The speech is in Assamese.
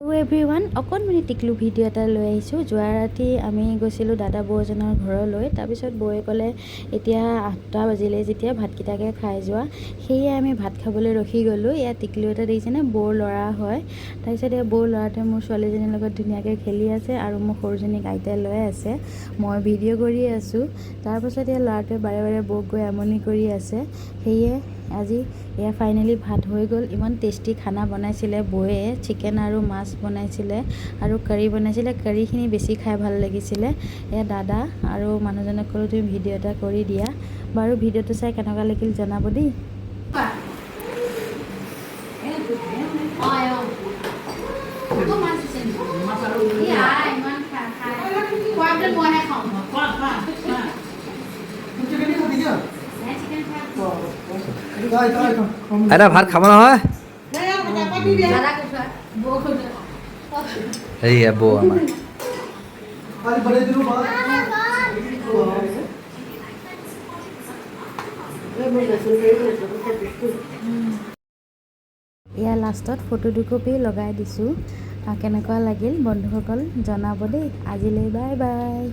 হেল্ল' এভৰিৱান, অকণমানি টিকলু ভিডিঅ' এটা লৈ আহিছোঁ। যোৱা ৰাতি আমি গৈছিলোঁ দাদা বৌ এজনৰ ঘৰলৈ। তাৰপিছত বৌয়ে ক'লে এতিয়া 8টা বাজিলে যেতিয়া ভাতকেইটাকে খাই যোৱা। সেয়ে আমি ভাত খাবলৈ ৰখি গ'লোঁ। ইয়াত টিকলু এটা দেখিছেনে, বৌৰ ল'ৰা হয়। তাৰপিছত এই বৌৰ ল'ৰাটোৱে মোৰ ছোৱালীজনীৰ লগত ধুনীয়াকৈ খেলি আছে আৰু মোৰ সৰুজনীক আইতাই লৈ আছে। মই ভিডিঅ' কৰি আছোঁ। তাৰপাছত এই ল'ৰাটোৱে বাৰে বাৰে বৌক গৈ আমনি কৰি আছে। সেয়ে আজি এয়া ফাইনেলি ভাত হৈ গ'ল। ইমান টেষ্টি খানা বনাইছিলে বৌয়ে, চিকেন আৰু মাছ বনাইছিলে আৰু কাৰী বনাইছিলে। কাৰীখিনি বেছি খাই ভাল লাগিছিলে। এয়া দাদা আৰু মানুহজনক ক'লোঁ তুমি ভিডিঅ' এটা কৰি দিয়া। বাৰু ভিডিঅ'টো চাই কেনেকুৱা লাগিল জনাব দেই। আইতা ভাত খাব নহয় হেৰি বৌ আমাৰ এয়া লাষ্টত ফটো দুকপি লগাই দিছোঁ। কেনেকুৱা লাগিল বন্ধুসকল জনাব দেই। আজিলৈ বাই বাই।